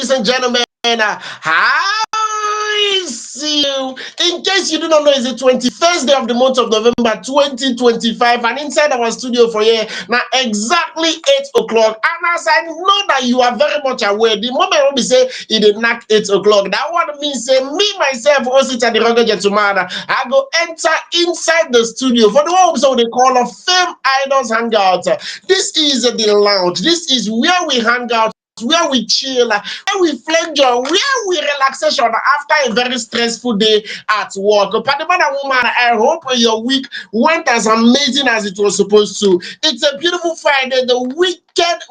ladies and gentlemen. How is you? In case you do not know, it's the 21st day of the month of November 2025, and inside our studio for here now exactly 8 o'clock. And as I know that you are very much aware, the moment when we say it did knock 8 o'clock, that what means say me myself also at the rugged gentleman, I go enter inside the studio for the one episode they call a FameIdols Hangout. This is the lounge. This is where we hang out, where we chill, where we pleasure, where we relaxation after a very stressful day at work. Padman and woman, I hope your week went as amazing as it was supposed to. It's a beautiful Friday, the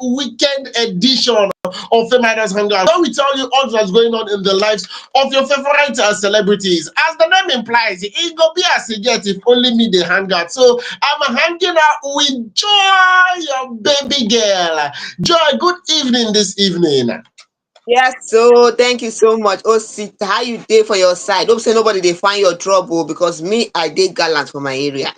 weekend edition of FameIdols Hangout. Now we tell you all that's going on in the lives of your favorite celebrities. As the name implies, it go be as you get if only me they hang out. So I'm hanging out with Joy, your baby girl. Joy, good evening this evening. Yes, so thank you so much. Oh, see how you did for your side. Don't say nobody they find your trouble because me, I did gallant for my area.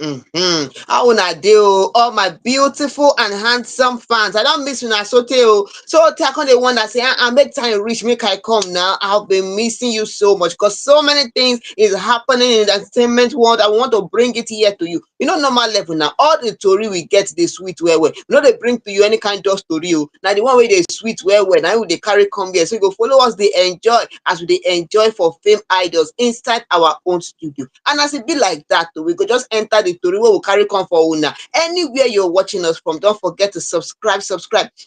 How when I do all my beautiful and handsome fans. I don't miss when I so tell. So take on the one that say, I make time reach, make I come now. I've been missing you so much because so many things is happening in the entertainment world. I want to bring it here to you. You know, normal level now. All the story we get the sweet well. You know, they bring to you any kind of story. Now the one way they sweet well. Now they carry come here. So you go follow us, they enjoy as they enjoy for Fame Idols inside our own studio. And as it be like that, we go just enter the story where we carry come for una. Anywhere you're watching us from, don't forget to subscribe.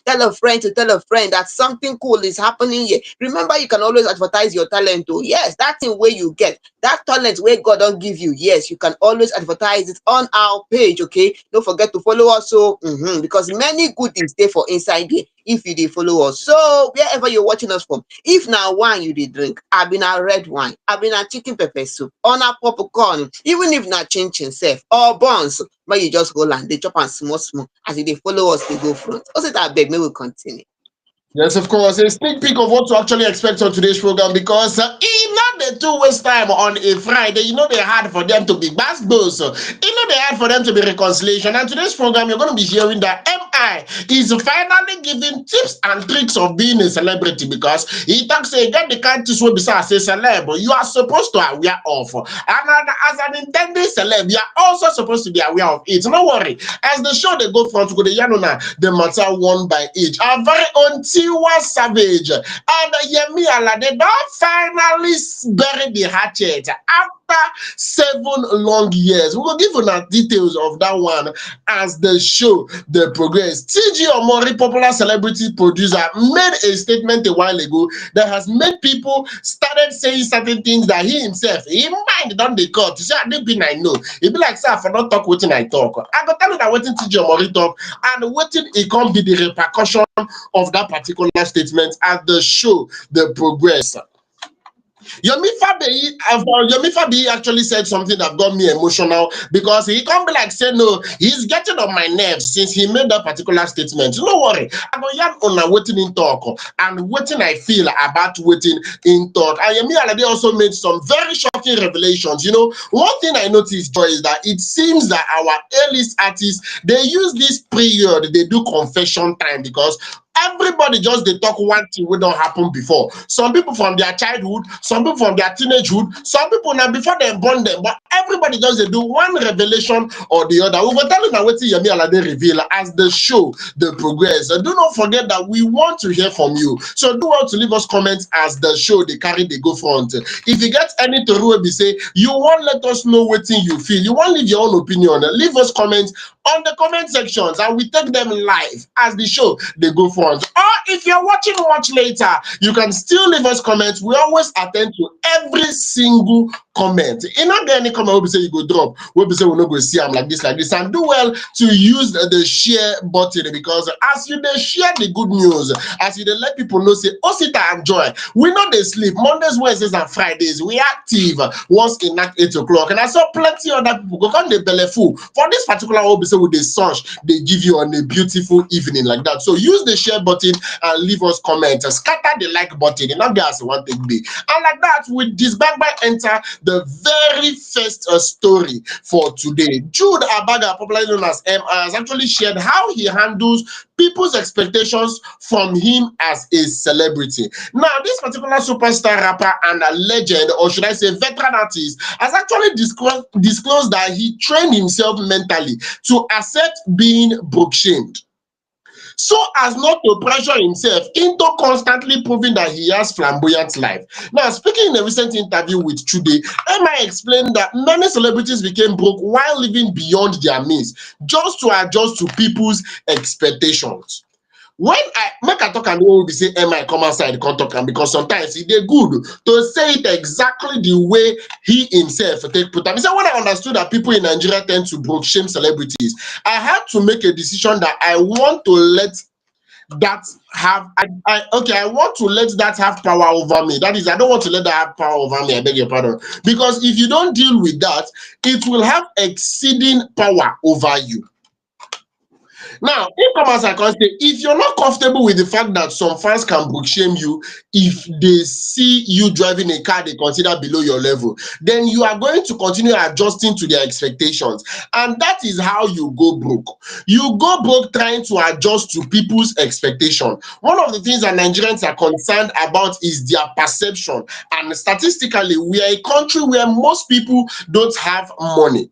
Tell a friend to tell a friend that something cool is happening here. Remember, you can always advertise your talent too. Yes, that's the way you get that talent where God don't give you. Yes, you can always advertise it on our page. Okay, don't forget to follow us. So because many good things there for inside here if you did follow us. So wherever you're watching us from, if now wine you did drink, I've been a red wine, I've been a chicken pepper soup, on a popcorn, even if not chin self or buns, but you just go and they chop and small as if they follow us, they go front. Also that beg me will continue. Yes, of course. A sneak peek of what to actually expect on today's program because in not the 2 weeks time on a Friday, you know they hard for them to be basketballs. You know they hard for them to be reconciliation. And today's program, you're going to be hearing that M.I is finally giving tips and tricks of being a celebrity because he talks say get the kind of way besides say celeb you are supposed to aware of. And as an intended celeb, you are also supposed to be aware of it. No worry. As the show they go front to the Yanona, the matter one by each. Our very own Tiwa Savage and Yemi Alade don't finally bury the hatchet after 7 long years. We will give you the details of that one as the show the progress. Omori, popular celebrity producer, made a statement a while ago that has made people started saying certain things that he himself, he mind don't they cut. You say, I didn't I know. It be like, sir, for not talk what I talk. I go tell you that waiting Omori talk and waiting it can't be the repercussion of that particular statement as the show the progress. Yomi Fabiyi actually said something that got me emotional because he can't be like say no, he's getting on my nerves since he made that particular statement. No worry, I go yarn on a waiting in talk and waiting I feel about waiting in thought. And Yemi Alade also made some very shocking revelations. You know, one thing I noticed, Joy, is that it seems that our A-list artists they use this period, they do confession time because everybody just they talk one thing we don't happen before. Some people from their childhood, some people from their teenagehood, some people now before they born them, but everybody just they do one revelation or the other. We will tell you now what Yemi Alade reveal as the show the progress. And do not forget that we want to hear from you. So do want to leave us comments as the show they carry they go front. If you get any to we say you want let us know what you feel, you want leave your own opinion, leave us comments on the comment sections and we take them live as the show they go front. Or if you're watching much later, you can still leave us comments. We always attend to every single comment. In not any comment we say you go drop, we say we not go see them like this, and do well to use the share button because as you they share the good news, as you they let people know say oh sit and joy. We know they sleep Mondays, Wednesdays, and Fridays. We active once in at 8 o'clock, and I saw plenty other people go come the belly full for this particular one. Say with the sunsh they give you on a beautiful evening like that. So use the share share button and leave us comments. Scatter the like button. You know, guys, one thing be. And like that, with this bang bang enter the very first story for today. Jude Abaga, popularly known as M.I, has actually shared how he handles people's expectations from him as a celebrity. Now, this particular superstar rapper and a legend, or should I say veteran artist, has actually disclosed that he trained himself mentally to accept being broke shamed, so as not to pressure himself into constantly proving that he has flamboyant life. Now, speaking in a recent interview with Today, M.I explained that many celebrities became broke while living beyond their means, just to adjust to people's expectations. When I make a talk and we be say M.I come outside come talk am, because sometimes e dey good to say it exactly the way he himself take put am. He say, when I understood that people in Nigeria tend to broke shame celebrities, I had to make a decision that I want to let that have I want to let that have power over me. That is, I don't want to let that have power over me. I beg your pardon. Because if you don't deal with that, it will have exceeding power over you. Now, if come as I can say, if you're not comfortable with the fact that some fans can book shame you if they see you driving a car they consider below your level, then you are going to continue adjusting to their expectations. And that is how you go broke. You go broke trying to adjust to people's expectation. One of the things that Nigerians are concerned about is their perception. And statistically, we are a country where most people don't have money.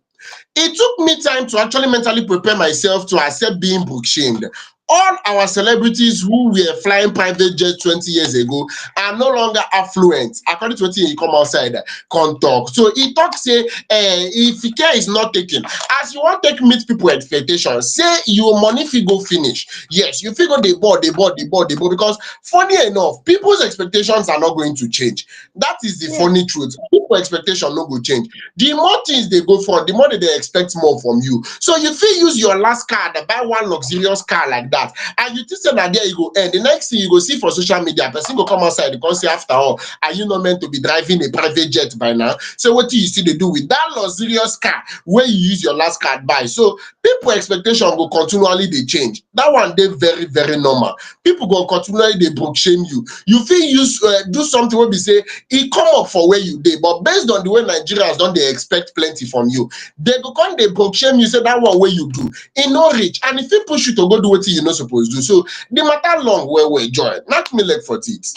It took me time to actually mentally prepare myself to accept being book shamed. All our celebrities who were flying private jets 20 years ago are no longer affluent. According to what he come outside, come talk. So he talk say, if care is not taken, as you want take meet people expectations, say your money fit go finish. Yes, you fit go the board, because funny enough, people's expectations are not going to change. That is the Yeah. funny truth. People expectation no go change. The more things they go for, the more they expect more from you. So you fit use your last card, buy one luxurious car like that, and you think say na there you go end. The next thing you go see for social media, person go come outside, you come say, after all, are you not meant to be driving a private jet by now? So what do you still dey do with that luxurious car where you use your last card buy? So people expectation go continually dey change. That one dey very very normal. People go continually dey broke shame you. You fit use do something wey be say e come up for where you dey, but based on the way Nigerians don dey expect plenty from you, they go come dey broke shame you, say that one wey you do e no reach, and e fit push you to go do wetin you no suppose do. So the matter long well well, joy knock me leg for teeth.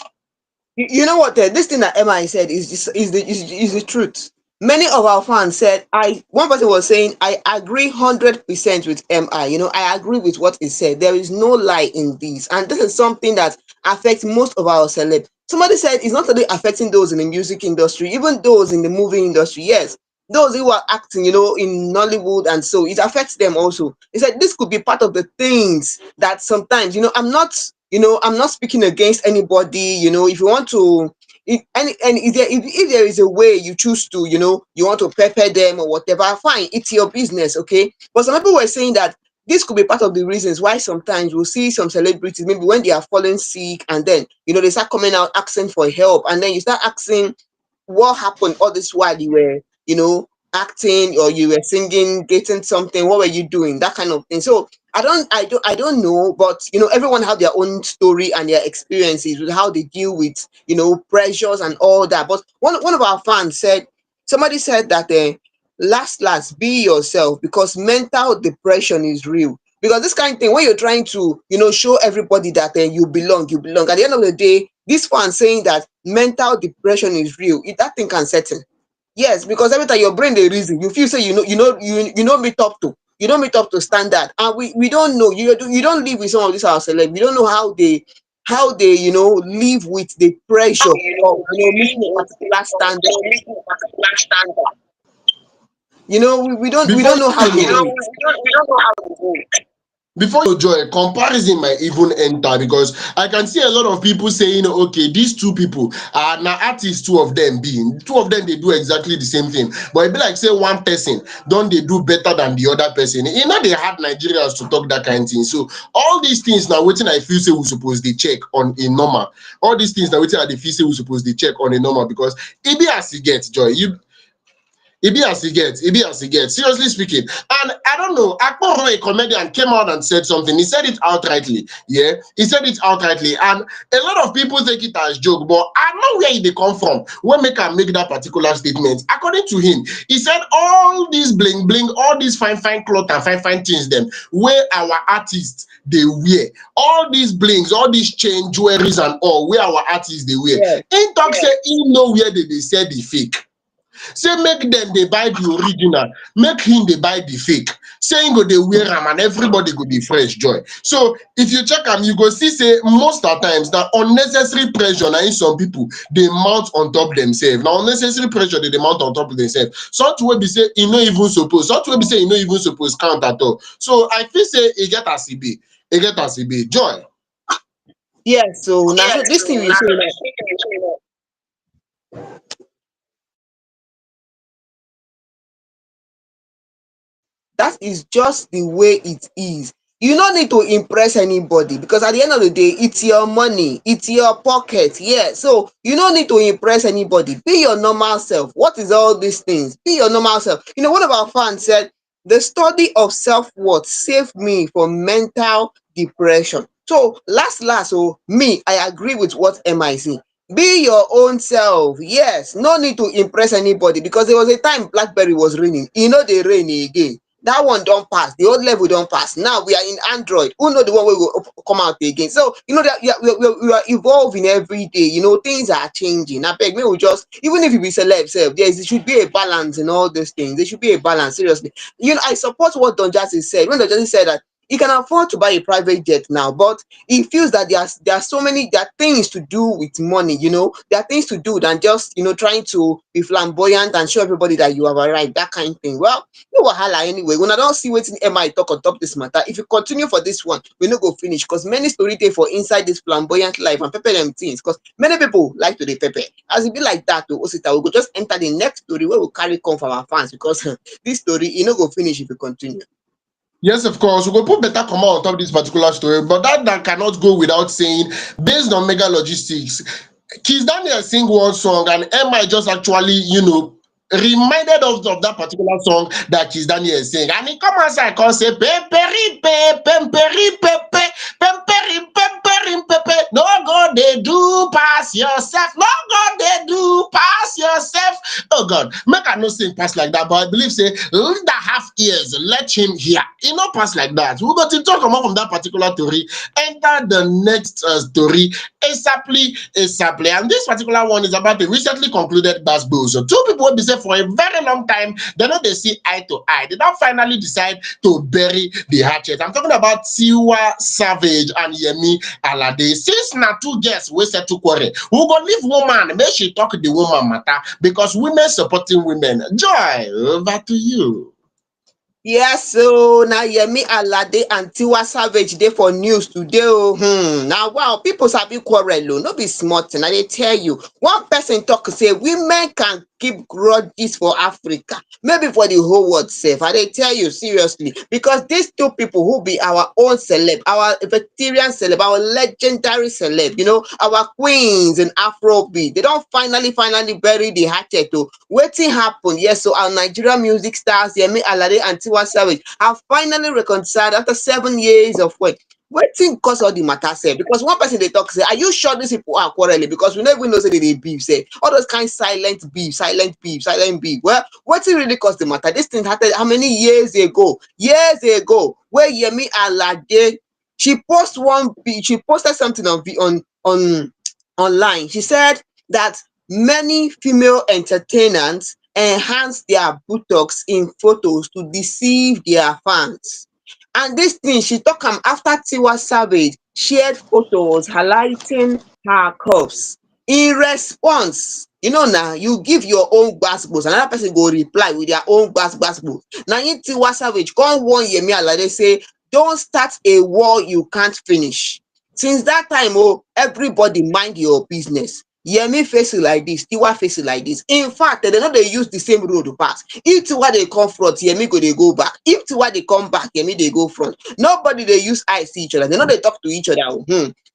You know what? This thing that MI said is the truth. Many of our fans said, one person was saying, I agree 100% with MI. You know, I agree with what he said. There is no lie in this, and this is something that affects most of our celeb. Somebody said it's not only affecting those in the music industry, even those in the movie industry. Yes, those who are acting, you know, in Nollywood, and so it affects them also. He said this could be part of the things that sometimes, you know, I'm not speaking against anybody. You know, if you want to, if there is a way you choose to, you know, you want to pepper them or whatever, fine, it's your business, okay. But some people were saying that this could be part of the reasons why sometimes we'll see some celebrities, maybe when they are falling sick, and then, you know, they start coming out asking for help, and then you start asking what happened all this while you were, you know, acting, or you were singing, getting something, what were you doing, that kind of thing. So I don't know, but you know, everyone have their own story and their experiences with how they deal with, you know, pressures and all that. But one of our fans said, somebody said that last be yourself, because mental depression is real. Because this kind of thing, when you're trying to, you know, show everybody that you belong, at the end of the day, this fan saying that mental depression is real, that thing can settle. Yes, because every time your brain dey reason, you feel say you know meet up to, standard, and we don't know. You don't live with some of these our celeb. You don't know how they you know live with the pressure of, you know, meeting a particular standard. You know, we don't Before know how they do it. before you joy, comparison might even enter, because I can see a lot of people saying, okay, these two people are now artists, two of them they do exactly the same thing, but it be like say one person don't they do better than the other person. You know, they had Nigerians to talk that kind of thing. So all these things now waiting, I feel say we supposed to check on a normal. All these things now waiting, I feel say we supposed to check on a normal, because it be as you get, joy, it be as he gets, it be as he gets. Seriously speaking. And I don't know, Akporo, a comedian, came out and said something. He said it outrightly. Yeah, he said it outrightly. And a lot of people take it as joke, but I know where they come from when make that particular statement. According to him, he said all these bling bling, all these fine cloth and fine things them where our artists they wear, all these blings, all these chain jewelries and all where our artists they wear. Yes. In talk say he know where they sell the fake. Say make them they buy the original, make him they buy the fake. Say him go they wear am and everybody go be fresh joy. So if you check am, you go see say most of times that unnecessary pressure na in some people they mount on top themselves. Now unnecessary pressure they mount on top of themselves. Something will be say e no even suppose, something will be say e no even suppose count at all. So I feel say e get as e be, e get as e be. Joy. Yes, so now Yes, so this thing so you now say the now, thing that is just the way it is. You don't need to impress anybody because at the end of the day, it's your money, it's your pocket. Yeah. So you don't need to impress anybody. Be your normal self. What is all these things? Be your normal self. You know, one of our fans said, the study of self-worth saved me from mental depression. So last, oh me, I agree with what MI say. Be your own self. Yes, no need to impress anybody because there was a time Blackberry was raining. You know they rain again. That one don't pass. The old level don't pass. Now we are in Android. Who know the one will come out again? So you know that we are evolving every day. You know things are changing. I beg me, we just even if you be celeb, self, there should be a balance in all these things. There should be a balance. Seriously, you know I support what Don Jazzy said when Don Jazzy said that he can afford to buy a private jet now, but he feels that there are so many there are things to do with money. You know there are things to do than just trying to be flamboyant and show everybody that you have arrived. That kind of thing. Well, no wahala anyway. When I don't see wetin MI talk on top this matter, if you continue for this one, we no go finish because many story dey for inside this flamboyant life and pepper them things because many people like to dey pepper. As e be like that to Osita, we go just enter the next story wey we carry come from our fans because this story e no go finish if you continue. Yes, of course. We go put better comment on top of this particular story, but that cannot go without saying, based on mega logistics, Kiss Daniel sing one song and MI just actually, reminded us of that particular song that Kiss Daniel sing. And he come outside and say, Pemperi pemperi pepe, pemperi pemperi pepe. No go they do pass yourself. No go they do pass yourself. Oh God, make I no sing pass like that, but I believe say leader half ears, let him hear. He no pass like that. We got to talk about from that particular story, enter the next story ASAPly. And this particular one is about the recently concluded basketball. So two people will be say for a very long time, they know they see eye to eye. They don't finally decide to bury the hatchet. I'm talking about Tiwa Savage and Yemi Alade. Since na two girls we set to quarrel, we go leave woman, make she talk the woman matter because women supporting women. Joy, over to you. Yes, so now Yemi Alade and Tiwa Savage dey for news today. Oh, now wow, people sabi quarrel oh, no be small thing. I dey tell you, one person talk say women can keep grudges for Africa, maybe for the whole world sef. I dey tell you seriously, because these two people who be our own celeb, our veteran celeb, our legendary celeb, our queens in Afrobeat, they don finally bury the hatchet oh. Wetin happen? Yes, so our Nigerian music stars Yemi Alade and Tiwa Savage have finally reconciled after 7 years of wait. Wetin cause all the matter sef? Because one person dey talk say, are you sure these people are quarreling? Because we no even know say they dey beef sef. All those kind silent beef. Well, wetin really cause the matter? This thing started how many years ago? Years ago, where Yemi Alade she she posted something on online. She said that many female entertainers enhance their buttocks in photos to deceive their fans. And this thing, she talk am after Tiwa Savage shared photos highlighting her curves. In response, now you give your own gbasgbos, another person go reply with their own gbasgbos. Na im Tiwa Savage come warn Yemi Alade say, don't start a war you can't finish. Since that time, oh, everybody mind your business. Yemi face it like this, Tiwa face it like this. In fact, they know they use the same road to pass. If Tiwa they come front, Yemi go they go back. If Tiwa they come back, Yemi they go front. Nobody they use eyes see each other. They know they talk to each other.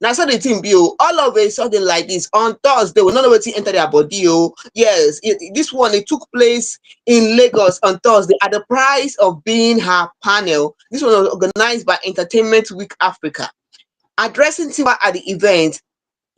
Now so the thing be all of a sudden like this on Thursday, we don't know what enter their body. Yes, this one it took place in Lagos on Thursday at the price of being her panel. This one was organized by Entertainment Week Africa. Addressing Tiwa at the event,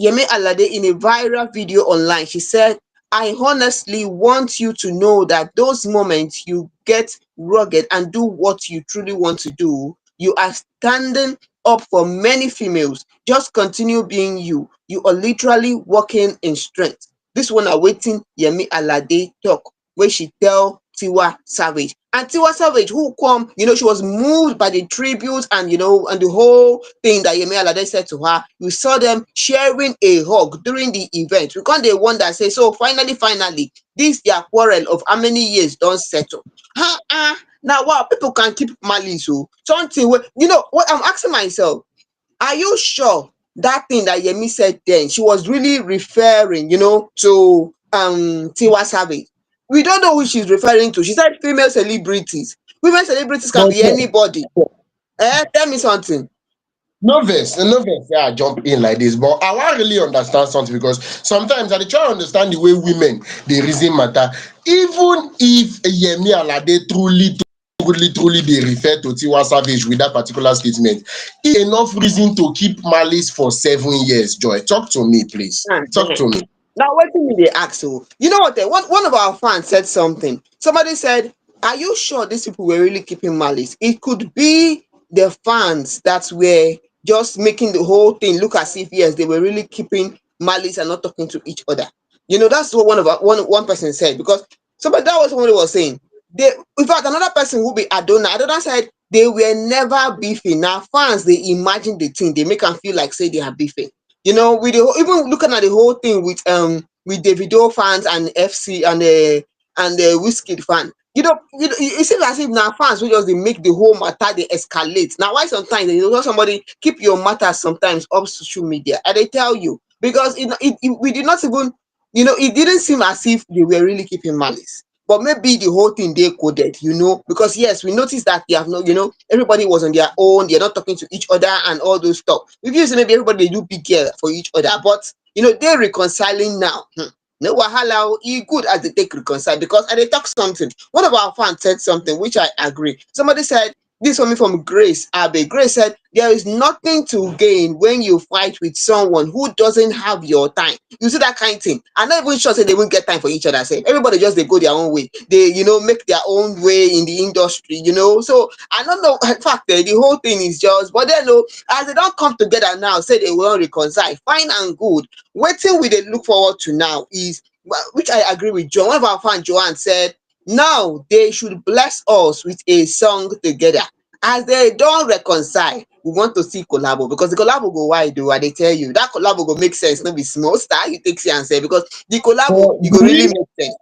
Yemi Alade in a viral video online, she said, I honestly want you to know that those moments you get rugged and do what you truly want to do, you are standing up for many females. Just continue being you. You are literally walking in strength. This one awaiting Yemi Alade talk, where she tell Tiwa Savage. And Tiwa Savage, who come, she was moved by the tribute and, and the whole thing that Yemi Alade said to her. You saw them sharing a hug during the event. We can't they wonder, say, so finally, this their quarrel of how many years don't settle. Now, wow, people can keep malice. So something, what I'm asking myself, are you sure that thing that Yemi said then, she was really referring, to Tiwa Savage? We don't know who she's referring to. She said female celebrities. Women celebrities can But be anybody. Tell me something. no verse, yeah, I jump in like this. But I want really understand something because sometimes I dey try to understand the way women they reason matter. Even if Yemi Alade truly they refer to Tiwa Savage with that particular statement, is enough reason to keep malice for 7 years. Joy, talk to me, please. Talk to me. Now, what do they ask? So, you know what? One of our fans said something. Somebody said, are you sure these people were really keeping malice? It could be the fans that were just making the whole thing look as if, yes, they were really keeping malice and not talking to each other. That's what one person said, because somebody that was what he was saying. In fact, another person who be Adona said they were never beefing. Now, fans, they imagine the thing, they make them feel like, say, they are beefing. With even looking at the whole thing with the video fans and FC and the Whiskey fan, it seems as if now fans will just they make the whole matter they escalate. Now, why sometimes somebody keep your matter sometimes off social media, and they tell you because we did not even it didn't seem as if they were really keeping malice. But maybe the whole thing they coded, because yes, we noticed that they have no, everybody was on their own, they're not talking to each other and all those stuff. We feel say maybe everybody they do big care for each other, but they're reconciling now. No wahala, good as they take reconcile because and they talk something. One of our fans said something which I agree. Somebody said this one from Grace Abe. Grace said there is nothing to gain when you fight with someone who doesn't have your time. You see that kind of thing. I'm not even sure say they won't get time for each other. Say everybody just they go their own way. They make their own way in the industry. So I don't know. In fact, the whole thing is just. But then as they don't come together now, say they will reconcile. Fine and good. Waiting we they look forward to now is which I agree with John. One of our fans, Joanne, said now they should bless us with a song together. As they don't reconcile, we want to see collabo because the collabo go wide though. I they tell you that collabo go make sense, not be small star. You take see and say because the collabo So you go really make sense.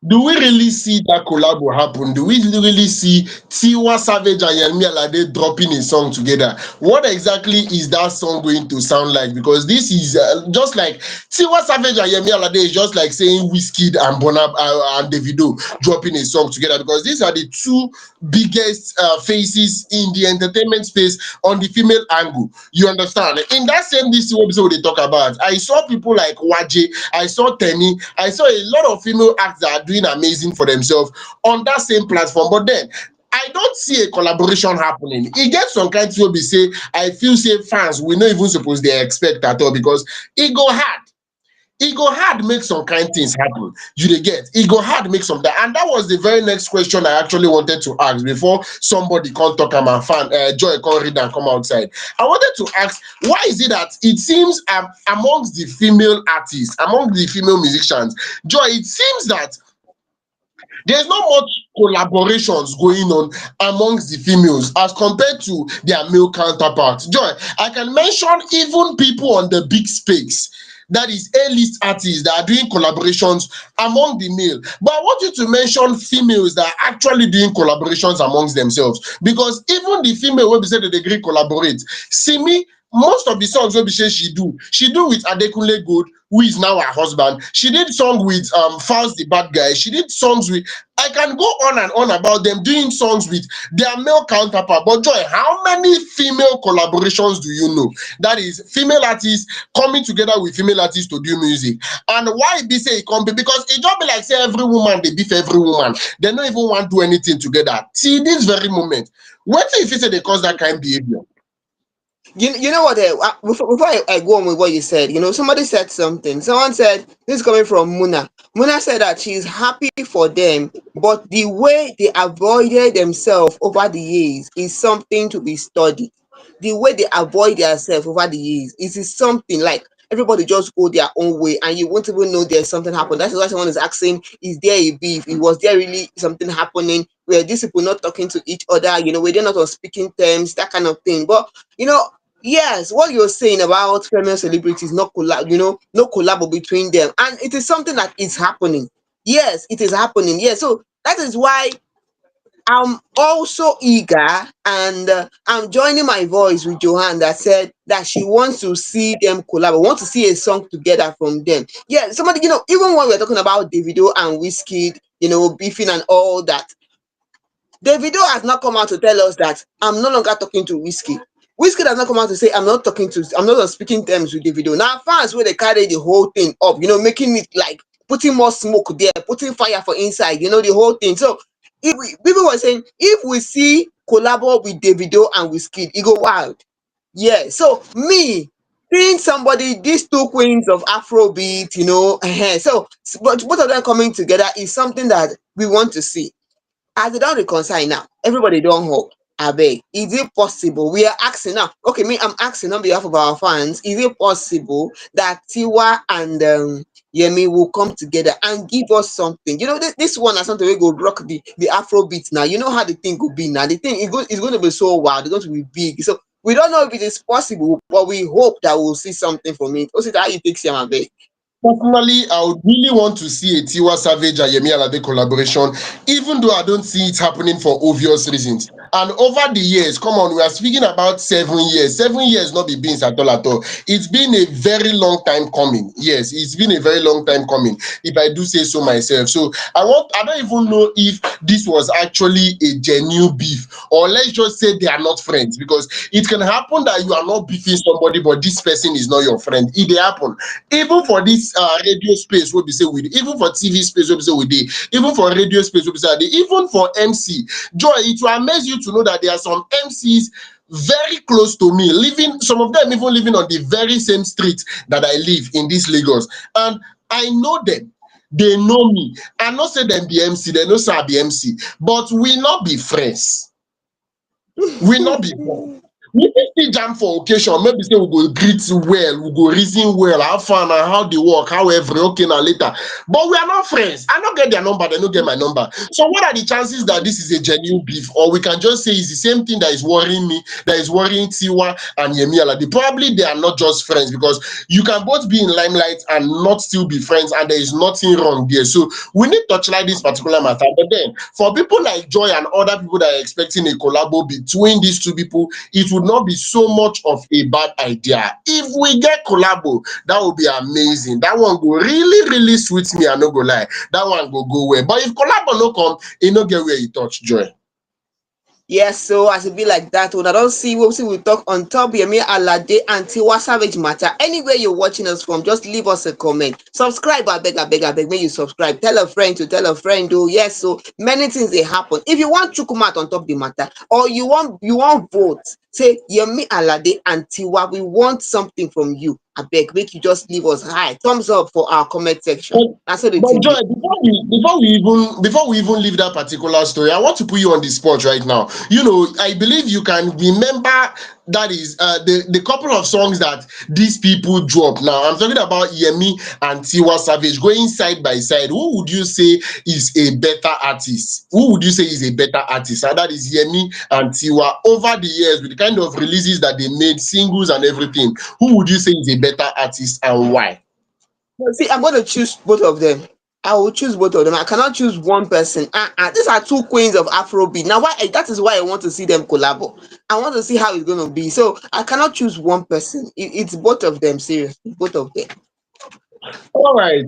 do we really see that collab will happen? Do we really see Tiwa Savage and Yemi Alade dropping a song together? What exactly is that song going to sound like? Because this is just like Tiwa Savage and Yemi Alade is just like saying Whiskey and and Davido dropping a song together because these are the two biggest faces in the entertainment space on the female angle. You understand? In that same this episode they talk about, I saw people like Waje, I saw Tenny, I saw a lot of female acts that are doing amazing for themselves on that same platform. But then I don't see a collaboration happening. It gets some kind of be say I feel say fans we not even suppose they expect at all because it go hard. It go hard make some kind things happen. You dey get it go hard make some that, and that was the very next question I actually wanted to ask before somebody come talk am and fan Joy come read and come outside. I wanted to ask why is it that it seems amongst the female artists, among the female musicians, Joy, it seems that there's not much collaborations going on amongst the females as compared to their male counterparts. Joy, I can mention even people on the big space, that is A-list artists that are doing collaborations among the male. But I want you to mention females that are actually doing collaborations amongst themselves because even the female wey be say that they agree collaborate, Simi most of the songs wey be say she do with Adekunle Gold, who is now her husband. She did song with Falz the Bad Guy. She did songs with, I can go on and on about them doing songs with their male counterpart. But Joy, how many female collaborations do you know? That is female artists coming together with female artists to do music. And why be say it can be? Because it don't be like say every woman they beef every woman. They don't even want to do anything together. See this very moment. What if you say they cause that kind of behavior? You know what? Before I go on with what you said, somebody said something. Someone said this is coming from Muna. Muna said that she's happy for them, but the way they avoided themselves over the years is something to be studied. The way they avoid themselves over the years is something like everybody just go their own way, and you won't even know there's something happened. That's why someone is asking, "Is there a beef? Was there really something happening? Were these people not talking to each other? Were they not on speaking terms? That kind of thing." But you know yes, what you're saying about female celebrities, not collab, no collab between them, and it is something that is happening. Yes, it is happening. Yes, so that is why I'm also eager, and I'm joining my voice with Johan that said that she wants to see them collab, want to see a song together from them. Yeah, somebody, even when we're talking about Davido and Wizkid, beefing and all that, Davido has not come out to tell us that I'm no longer talking to Whiskey. Whiskey has not come out to say I'm not on speaking terms with Davido. Now fans where they carry the whole thing up, making it like putting more smoke there, putting fire for inside, the whole thing. So if people were saying if we see collabo with Davido and Whiskey, it go wild. Yeah. So me seeing somebody, these two queens of Afrobeat, so but both of them coming together is something that we want to see. As they don't reconcile now, everybody don't hope. I beg. Is it possible? We are asking now. Okay, me, I'm asking on behalf of our fans. Is it possible that Tiwa and Yemi will come together and give us something? This one is something we go rock the Afro beat now. You know how the thing could be now. The thing is going to be so wild. It's going to be big. So we don't know if it is possible, but we hope that we'll see something from it. Also, how you take Siam, beg. Personally, I would really want to see a Tiwa Savage and Yemi Alade collaboration, even though I don't see it happening for obvious reasons. And over the years, come on, we are speaking about 7 years. 7 years not be beans at all at all. It's been a very long time coming. Yes, it's been a very long time coming, if I do say so myself. So I don't even know if this was actually a genuine beef, or let's just say they are not friends, because it can happen that you are not beefing somebody, but this person is not your friend. It dey happen. Even for this radio space wey be say we dey, even for TV space wey be say we dey, even for radio space wey be say I dey, even for MC, Joy, it will amaze you to know that there are some MCs very close to me, living, some of them even living on the very same street that I live in this Lagos, and I know them. They know me. I no say them be MC, they no say I be MC, but we not be friends. We not be friends. We fit still jam for occasion, maybe say we go greet well, we go reason well, how far and how they work, how every okay now later. But we are not friends. I don't get their number, they don't get my number. So what are the chances that this is a genuine beef? Or we can just say it's the same thing that is worrying me, that is worrying Tiwa and Yemi Alade. Probably they are not just friends, because you can both be in limelight and not still be friends, and there is nothing wrong there. So we need to touchlight this particular matter. But then for people like Joy and other people that are expecting a collabo between these two people, it would not be so much of a bad idea. If we get collabo, that would be amazing. That one go really, really sweet me, I no go lie. That one go well. But if collabo no come, it no get where you touch, Joy. Yes, so as it be like that, when I don't see, we'll talk on top Yemi Alade and Tiwa Savage matter. Anywhere you're watching us from, just leave us a comment. Subscribe, I beg, when you subscribe. Tell a friend to tell a friend. Oh, yes, so many things they happen. If you want Chukumat on top the matter, or you want votes, say Yemi Alade and Tiwa, we want something from you. I beg, make you just leave us high. Thumbs up for our comment section. But, That's what the but thing Joy, be. before we even leave that particular story, I want to put you on the spot right now. I believe you can remember that is the couple of songs that these people drop. Now I'm talking about Yemi and Tiwa Savage going side by side. Who would you say is a better artist? Who would you say is a better artist? And that is Yemi and Tiwa. Over the years, with the kind of releases that they made, singles and everything, who would you say is a better artist and why? See, I'm going to choose both of them. I will choose both of them. I cannot choose one person. These are two queens of Afrobeat. Now, why? That is why I want to see them collabo. I want to see how it's going to be. So I cannot choose one person. It's both of them. Seriously, both of them. All right.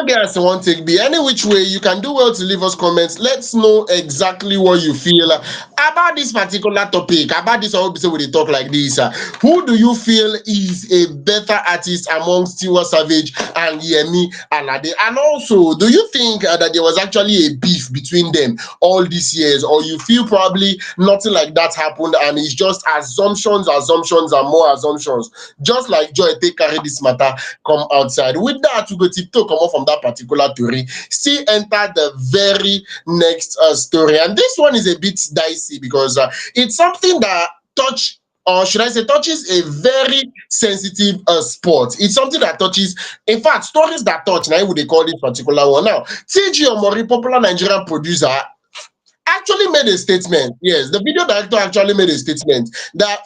Guys, one take be any which way you can do well to leave us comments. Let's know exactly what you feel about this particular topic. About this, I hope so we dey talk like this. Who do you feel is a better artist amongst Tiwa Savage and Yemi Alade? And also, do you think that there was actually a beef between them all these years, or you feel probably nothing like that happened and it's just assumptions, and more assumptions? Just like Joy take carry this matter come outside. With that, we go tiptoe come off from that particular story. Still enter the very next story, and this one is a bit dicey because it's something that touch, or should I say touches, a very sensitive sport. It's something that touches, in fact, stories that touch. Now, would they call this particular one? Now, TG Omori, popular Nigerian producer, actually made a statement. Yes, the video director actually made a statement that,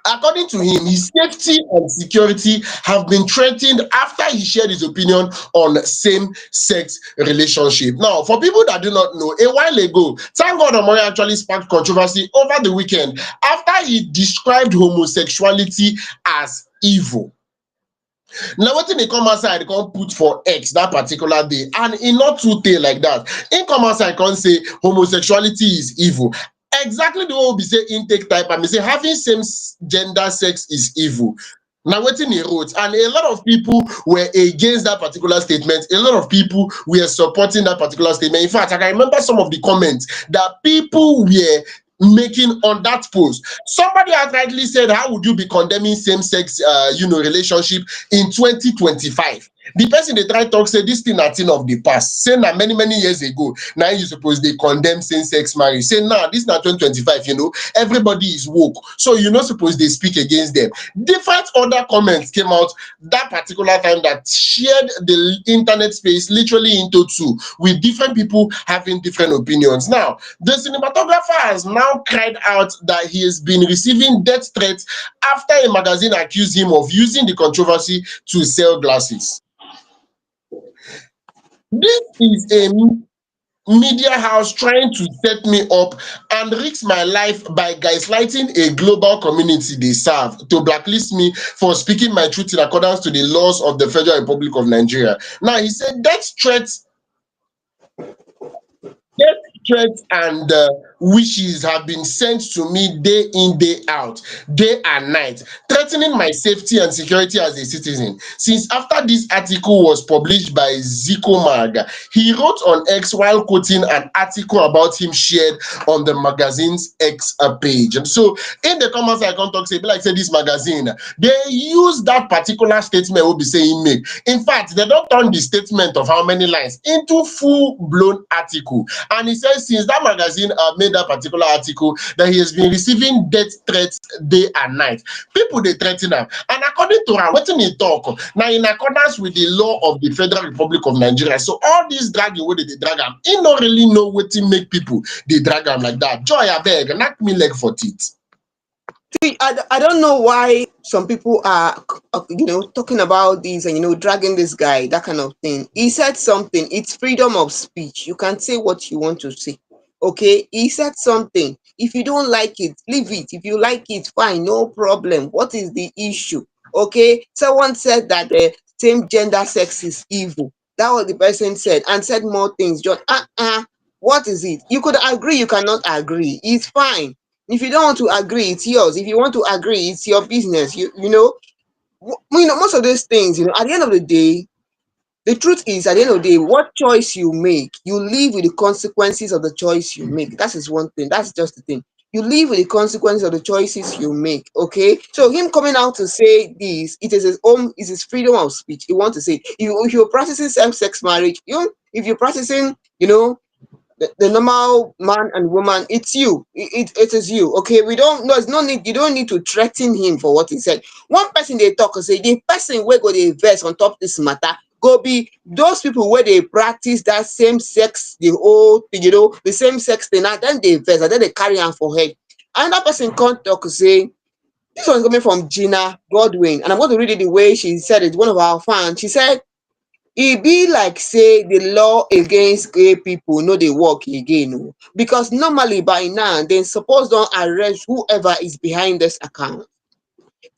according to him, his safety and security have been threatened after he shared his opinion on same-sex relationship. Now, for people that do not know, a while ago, thank God Omori actually sparked controversy over the weekend after he described homosexuality as evil. Now, wetin dey come outside come put for X that particular day, and e not too tey like that. Im come outside come say homosexuality is evil. Exactly the way we be say intake type, and me say having same gender sex is evil. Now, wetin he wrote, and a lot of people were against that particular statement. A lot of people were supporting that particular statement. In fact, I can remember some of the comments that people were making on that post. Somebody outrightly said, how would you be condemning same-sex relationship in 2025? The person they try talk say this thing na thing of the past. Say na many years ago. Now you suppose they condemn same-sex marriage. Say now this na 2025, everybody is woke. So you're not supposed they speak against them. Different other comments came out that particular time that shared the internet space literally into two, with different people having different opinions. Now, the cinematographer has now cried out that he has been receiving death threats after a magazine accused him of using the controversy to sell glasses. This is a media house trying to set me up and risk my life by gaslighting a global community they serve to blacklist me for speaking my truth in accordance to the laws of the Federal Republic of Nigeria. Now, he said death threats and wishes have been sent to me day in, day out, day and night, threatening my safety and security as a citizen. Since after this article was published by Zico Mag, he wrote on X while quoting an article about him shared on the magazine's X page. And so, in the comments, I can talk say, like say this magazine, they use that particular statement will be saying make. In fact, they don't turn the statement of how many lines into full-blown article. And he says since that magazine made that particular article that he has been receiving death threats day and night. People they threaten him. And according to him, what he talk now in accordance with the law of the Federal Republic of Nigeria. So all these dragging where they drag him, he don't really know what to make people they drag him like that. Joy, I beg, knock me leg for teeth. See, I don't know why some people are, talking about this and, dragging this guy, that kind of thing. He said something. It's freedom of speech. You can say what you want to say. Okay? He said something. If you don't like it, leave it. If you like it, fine, no problem. What is the issue? Okay? Someone said that the same gender sex is evil. That was the person said, and said more things. Just, what is it? You could agree, you cannot agree. It's fine. If you don't want to agree, it's yours. If you want to agree, it's your business. Most of these things, at the end of the day, the truth is, at the end of the day, what choice you make, you live with the consequences of the choice you make. That is one thing. That's just the thing. You live with the consequences of the choices you make. Okay. So him coming out to say this, it is his own, it's his freedom of speech. He wants to say, if you're practicing same-sex marriage, if you're practicing, the normal man and woman, it's you. It is you. Okay, we don't. No, it's no need. You don't need to threaten him for what he said. One person they talk and say the person where go they verse on top this matter go be those people where they practice that same sex, the whole thing, the same sex thing. And then they verse and then they carry on for head. Another person can't talk and say this one's coming from Gina Godwin, and I'm going to read it the way she said it. One of our fans, she said, e be like say the law against gay people no dey work again o, because normally by now dem suppose don arrest whoever is behind this account.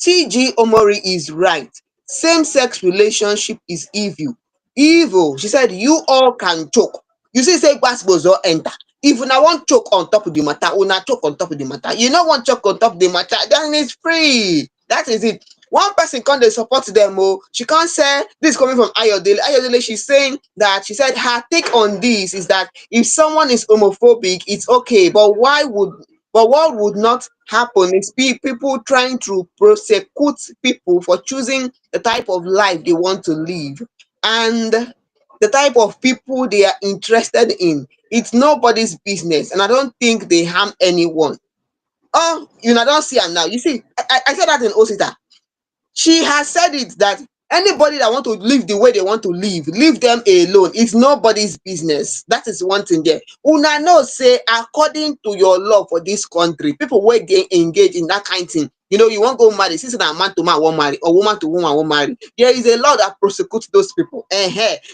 TG Omori is right. Same-sex relationship is evil. Evil. She said, you all can choke. You see, say gbasgbos don enter. If una wan choke on top of the matter, una choke on top of the matter. You no wan choke on top of the matter, then it's free. That is it. One person come dey support them. Oh, she can't say this is coming from Ayodele. Ayodele, she's saying that she said her take on this is that if someone is homophobic, it's okay, but what would not happen is people trying to prosecute people for choosing the type of life they want to live and the type of people they are interested in. It's nobody's business, and I don't think they harm anyone. Oh, you know, I don't see her now. You see, I said that in Osita. She has said it that anybody that want to live the way they want to live, leave them alone. It's nobody's business. That is one thing there. Una know say according to your law for this country, people wey dey engage in that kind thing, you know, you wan go marry, since na man to man wan marry or woman to woman wan marry, there is a law that prosecutes those people.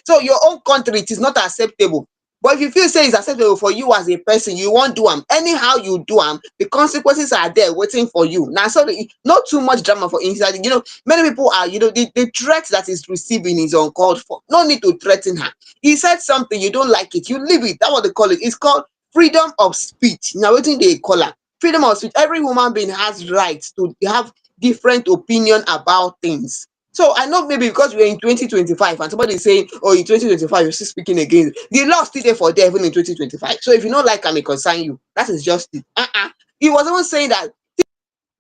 So your own country, it is not acceptable. But if you feel say it's acceptable for you as a person, you wan do am anyhow, you do am, the consequences are there waiting for you. Now, so not too much drama for inside. You know, many people are, you know, the threat that is receiving is uncalled for. No need to threaten her. He said something, you don't like it, you leave it. That's what they call it. It's called freedom of speech. Now, what they call her? Freedom of speech. Every human being has rights to have different opinion about things. So I know maybe because we're in 2025 and somebody is saying, oh, in 2025, you're still speaking again. The law still there for there even in 2025. So if you don't like, I may concern you. That is just it. He was even saying that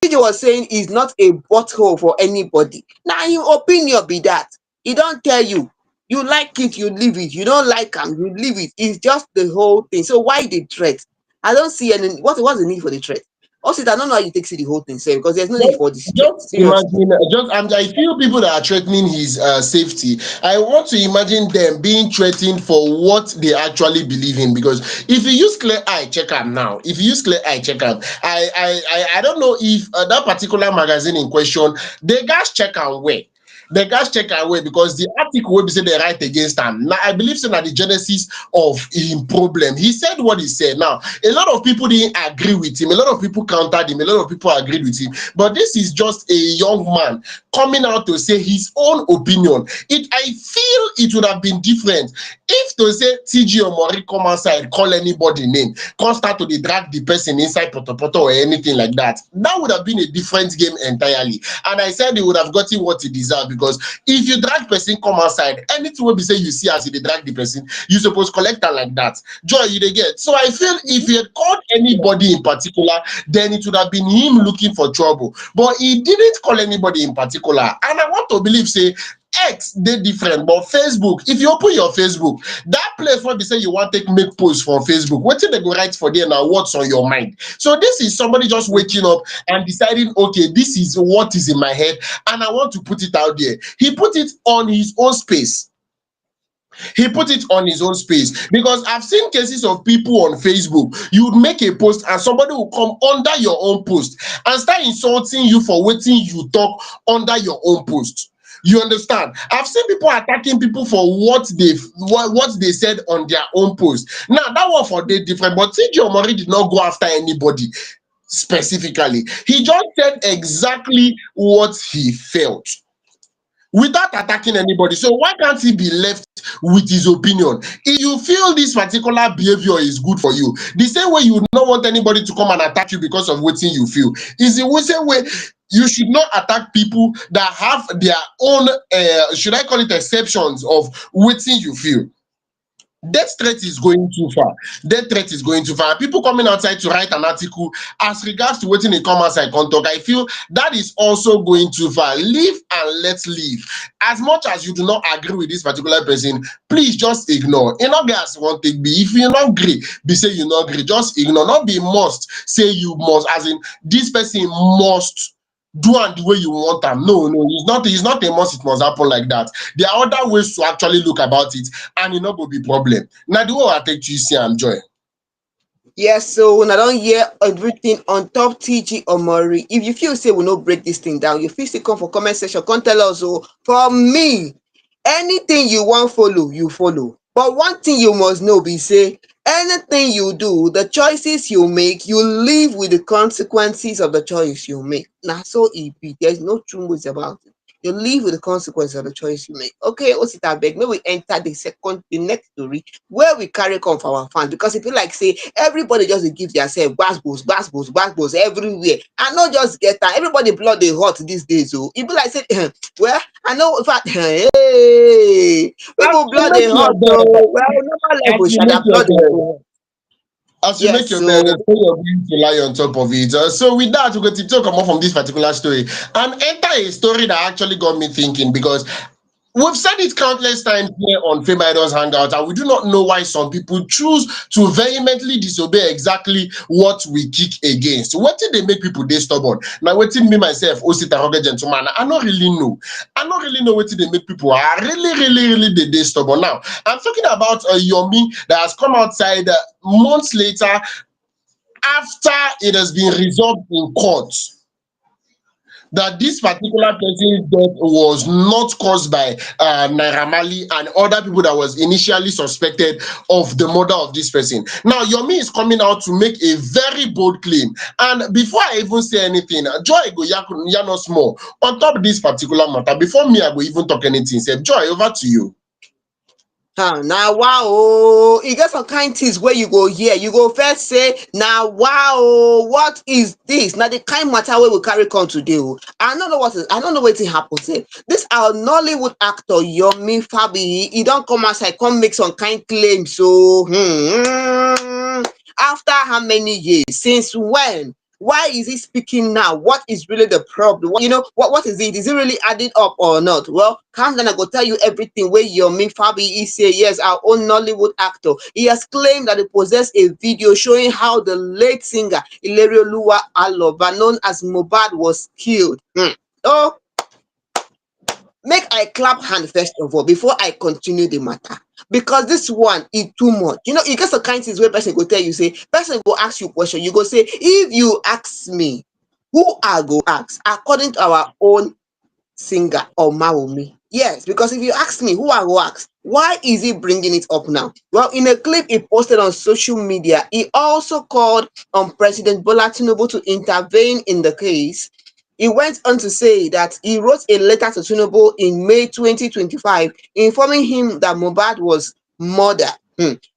TJ was saying is not a butthole for anybody. Now your opinion be that. He don't tell you. You like it, you leave it. You don't like him, you leave it. It's just the whole thing. So why the threat? I don't see any what's the need for the threat? Also, I don't know how you take see the whole thing, say, because there's no need for this threat. Just Seriously. imagine, I feel people that are threatening his safety. I want to imagine them being threatened for what they actually believe in. Because if you use clear eye, check am now. If you use clear eye, check am. I don't know if that particular magazine in question, they guys check am where. The guys check away because the article will be say they write against him. Now I believe so that the genesis of him problem. He said what he said. Now a lot of people didn't agree with him. A lot of people countered him. A lot of people agreed with him. But this is just a young man coming out to say his own opinion. I feel it would have been different if to say TG Omori come outside, call anybody name, come start to drag the person inside Potopoto or anything like that. That would have been a different game entirely. And I said he would have gotten what he deserved, because if you drag person come outside, anything will be say you see as they drag the person, you suppose collect her like that. Joy, you they get. So I feel if he had called anybody in particular, then it would have been him looking for trouble. But he didn't call anybody in particular. And I want to believe, say, X they different, but Facebook, if you open your Facebook, that place where they say you want to make posts for Facebook, what they go write for there now, what's on your mind? So this is somebody just waking up and deciding, okay, this is what is in my head and I want to put it out there. He put it on his own space. He put it on his own space, because I've seen cases of people on Facebook. You would make a post and somebody will come under your own post and start insulting you for waiting you talk under your own post. You understand? I've seen people attacking people for what they said on their own post. Now that one for they different, but TG Omori did not go after anybody specifically. He just said exactly what he felt without attacking anybody. So why can't he be left with his opinion? If you feel this particular behavior is good for you, the same way you would not want anybody to come and attack you because of what you feel, is the same way you should not attack people that have their own, should I call it, exceptions of what you feel. Death threat is going too far. Death threat is going too far. People coming outside to write an article as regards to waiting they come outside can talk. I feel that is also going too far. Live and let live. As much as you do not agree with this particular person, please just ignore. You know, guys want to be. If you not agree, be say you not agree. Just ignore. Not be must. Say you must. As in, this person must do and the way you want them. No, no, it's not a must, it must happen like that. There are other ways to actually look about it, and it not go be problem. Now the way I take to see and joy. Yes, so when I don't hear everything on top TG Omori, if you feel say we no break this thing down, you feel still come for comment section, come tell us. Oh, for me, Anything you wan follow, you follow. But one thing you must know be say anything you do, the choices you make, you live with the consequences of the choice you make. Na so e be. There is no two ways about it. You live with the consequence of the choice you make. Okay, Osita abeg, make we enter the next story where we carry come for our fans, because e be like say everybody just dey give theirself gbasgbos gbasgbos gbasgbos everywhere. I no just get am. Everybody blood dey hot these days o. E be like say well, I know in fact hey, As people you blood dey make your hot bed, o. Well, normal as level you sha, make their your blood dey bed, go. as you make Yes, your bed, so so you're going to lie on top of it. So with that, we go to talk about from this particular story and enter a story that actually got me thinking because we've said it countless times here on FameIdols Hangout, and we do not know why some people choose to vehemently disobey exactly what we kick against. What did they make people they stubborn? Now, what did me myself, Osita rugged gentleman? I don't really know. I don't really know what did they make people are really they stubborn. Now, I'm talking about Yomi that has come outside months later after it has been resolved in court that this particular person's death was not caused by Naira Marley and other people that was initially suspected of the murder of this person. Now, Yomi is coming out to make a very bold claim. And before I even say anything, Joy go yarn us more on top of this particular matter. Before me, I go even talk anything. Say, Joy, over to you. na wow oh, e get some kind things wey you go hear. You go first say na wow oh, what is this? Na the kind matter wey we carry come today oh. I no know wetin happen sef. This our Nollywood actor Yomi Fabiyi, e don come outside come make some kind claims so after how many years? Since when? Why is he speaking now? What is really the problem? What is it? Is it really adding up or not? Well, calm down, I go tell you everything where Yomi Fabiyi say. Yes, our own Nollywood actor. He has claimed that he possessed a video showing how the late singer Ilerioluwa Aloba, known as Mohbad, was killed. Oh, make I clap hand first of all before I continue the matter, because this one is too much. E get some kind things where person go tell you say, person go ask you question, you go say, if you ask me, who I go ask? According to our own singer or Maomi. Yes, because if you ask me, who I go ask? Why is he bringing it up now? Well, in a clip he posted on social media, he also called on President Bola Tinubu to intervene in the case. He went on to say that he wrote a letter to Tinubu in May 2025 informing him that Mohbad was murdered.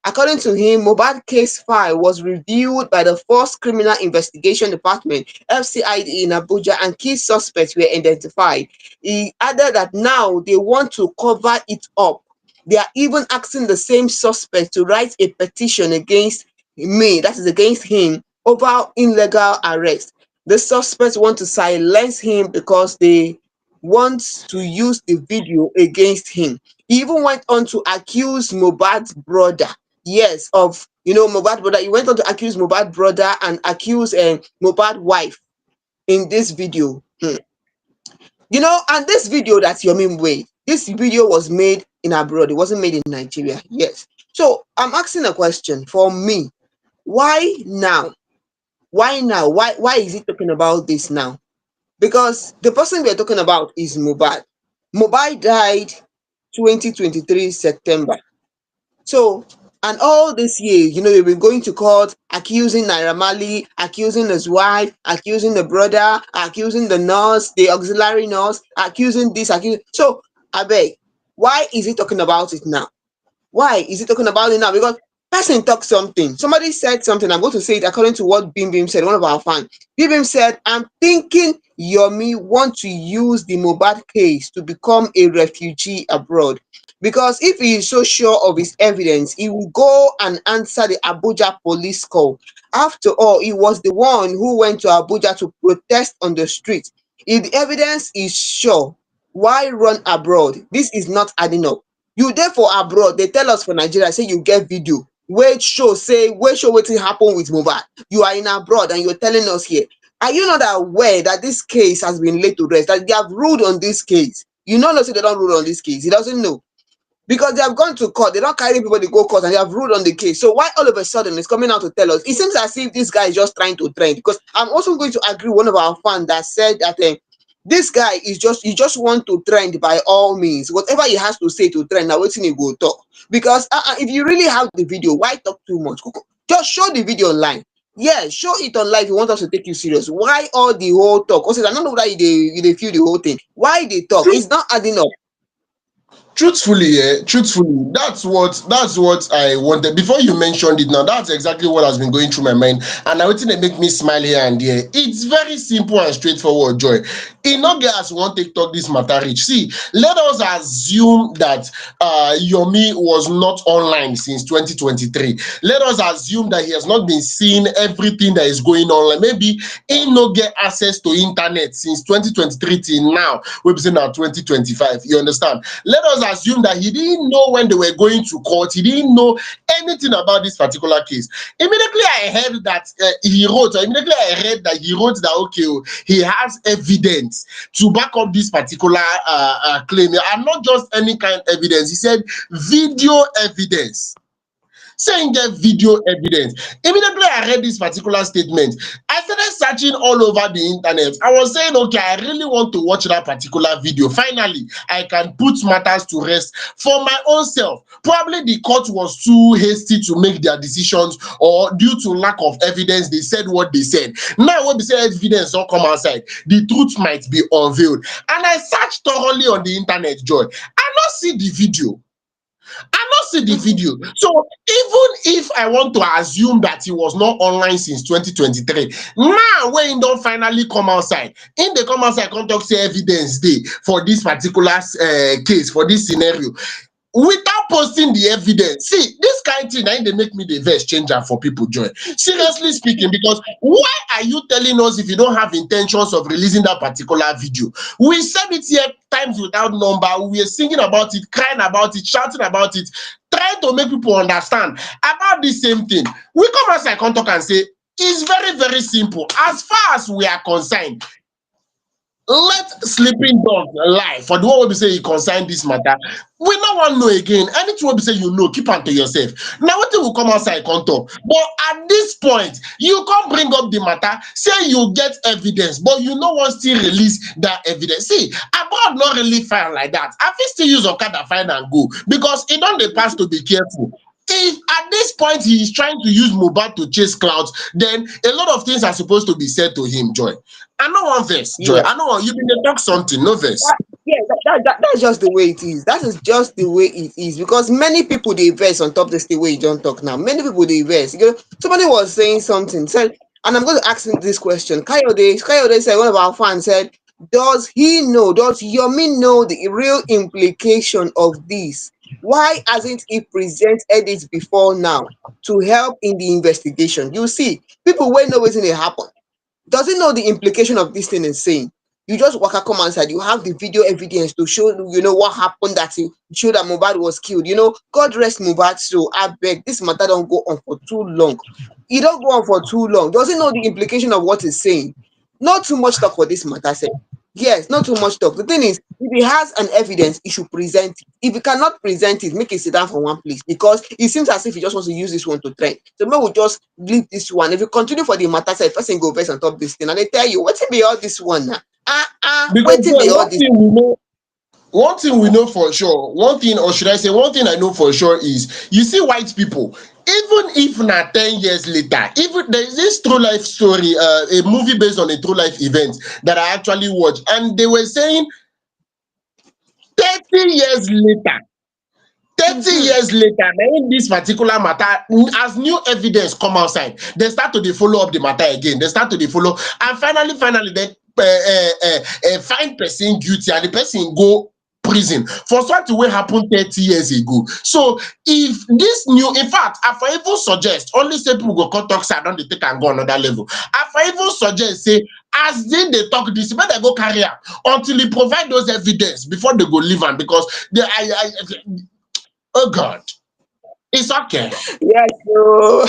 According to him, Mohbad case file was reviewed by the Force Criminal Investigation Department (FCID) in Abuja, and key suspects were identified. He added that now they want to cover it up. They are even asking the same suspect to write a petition against me, that is against him, over illegal arrest. The suspects want to silence him because they want to use the video against him. He even went on to accuse Mohbad's brother. Yes, of Mohbad brother. He went on to accuse Mohbad brother and accuse Mohbad wife in this video. And this video that Yomi made, this video was made in abroad. It wasn't made in Nigeria. Yes. So I'm asking a question for me. Why now? Why now? Why is he talking about this now? Because the person we're talking about is Mohbad. Mohbad died 2023 September. So, and all this year, they've been going to court, accusing Naira Marley, accusing his wife, accusing the brother, accusing the nurse, the auxiliary nurse, accusing this, accusing. So, I beg, why is he talking about it now? Why is he talking about it now? Because person talk something. Somebody said something. I'm going to say it according to what Bim Bim said, one of our fans. Bim Bim said, I'm thinking Yomi want to use the Mohbad case to become a refugee abroad. Because if he is so sure of his evidence, he will go and answer the Abuja police call. After all, he was the one who went to Abuja to protest on the street. If the evidence is sure, why run abroad? This is not adding up. You there for abroad, they tell us for Nigeria, say you get video wey show wetin happen with Mohbad. You are in abroad and you're telling us here. Are you not aware that this case has been laid to rest, that they have ruled on this case? You know say they don't rule on this case. He doesn't know, because they have gone to court. They don't carry people to go court, and they have ruled on the case. So why all of a sudden it's coming out to tell us? It seems as if this guy is just trying to trend. Because I'm also going to agree with one of our fans that said that This guy is just, he just want to trend by all means. Whatever he has to say to trend, now wetin he go talk. Because if you really have the video, why talk too much? Just show the video online. Yeah, show it online if you want us to take you serious. Why all the whole talk? Also, I don't know whether you dey feel the whole thing. Why they talk? It's not adding up. Truthfully, that's what I wanted. Before you mentioned it now, that's exactly what has been going through my mind. And now wetin dey make me smile here and there. It's very simple and straightforward, Joy. E no get as we wan take talk this matter reach. See, let us assume that Yomi was not online since 2023. Let us assume that he has not been seeing everything that is going on. Like maybe he no get access to internet since 2023 till now. We be say now 2025. You understand? Let us assume that he didn't know when they were going to court. He didn't know anything about this particular case. Immediately I heard that immediately I read that he wrote that, okay, oh, he has evidence to back up this particular claim. And not just any kind of evidence. He said video evidence. Saying get video evidence. Immediately I read this particular statement, I started searching all over the internet. I was saying, okay, I really want to watch that particular video. Finally, I can put matters to rest for my own self. Probably the court was too hasty to make their decisions, or due to lack of evidence, they said what they said. Now, when they say evidence don't come outside, the truth might be unveiled. And I searched thoroughly on the internet, Joy. I not see the video. I not see the video. So even if I want to assume that he was not online since 2023, now when he don't finally come outside, in the come outside, come talk say evidence day for this particular case, for this scenario, without posting the evidence. See, this kind of thing, na im dey make me the vex change am for people, Joy. Seriously speaking, because why are you telling us if you don't have intentions of releasing that particular video? We said it here times without number. We were singing about it, crying about it, shouting about it, trying to make people understand about the same thing. We come outside, come talk and say, it's very, very simple. As far as we are concerned, let sleeping dog lie. For the one wey be say you concern this matter, we no wan know again. Anything wey be say you know, keep am to yourself. Now wetin will come outside come talk? But at this point, you come bring up the matter, say you get evidence, but you no wan still release that evidence. See, abroad not really fine like that. I fit still use okada fine and go, because e don dey pass to be careful. If at this point he is trying to use Mohbad to chase clouds, then a lot of things are supposed to be said to him, Joy. I no wan vex, Joy. Yeah. I no wan, you been dey talk something, no vex. Yeah, that's just the way it is. That is just the way it is. Because many people they verse on top this the way you don't talk now. Many people they verse. You know, somebody was saying something, said, and I'm going to ask him this question. Kayode said, one of our fans said, does he know, does Yomi know the real implication of this? Why hasn't he presented it before now to help in the investigation? You see, people will know what's going to happen. Does he know the implication of this thing is saying? You just waka come outside, you have the video evidence to show, you know, what happened, that he showed that Mohbad was killed. You know, God rest Mohbad soul. I beg, this matter don't go on for too long. It don't go on for too long. Does he know the implication of what he's saying? Not too much talk for this matter, say. Yes, not too much talk. The thing is, if he has an evidence, he should present it. If he cannot present it, make it sit down for one place, because it seems as if he just wants to use this one to trend. So maybe we'll just leave this one. If you continue for the matter, say first thing go first on top this thing, and they tell you what's be all this one now. Because Waiting Joy, be all this. one thing we know for sure, one thing, or should I say, one thing I know for sure is, you see white people, even if na 10 years later, even there is this true life story, a movie based on a true life event that I actually watched, and they were saying 30 years later, 30 years later, when this particular matter, as new evidence come outside, they start to dey follow up the matter again. They start to dey follow, and finally, they find person guilty, and the person go prison for something wey happen 30 years ago. So if this new, in fact, I for even suggest, only say people go come talk say I don dey take and go another level. I for even suggest say, as they talk this, make they go carry am until he provide those evidence before they go leave am, because oh God, it's okay. Yes, so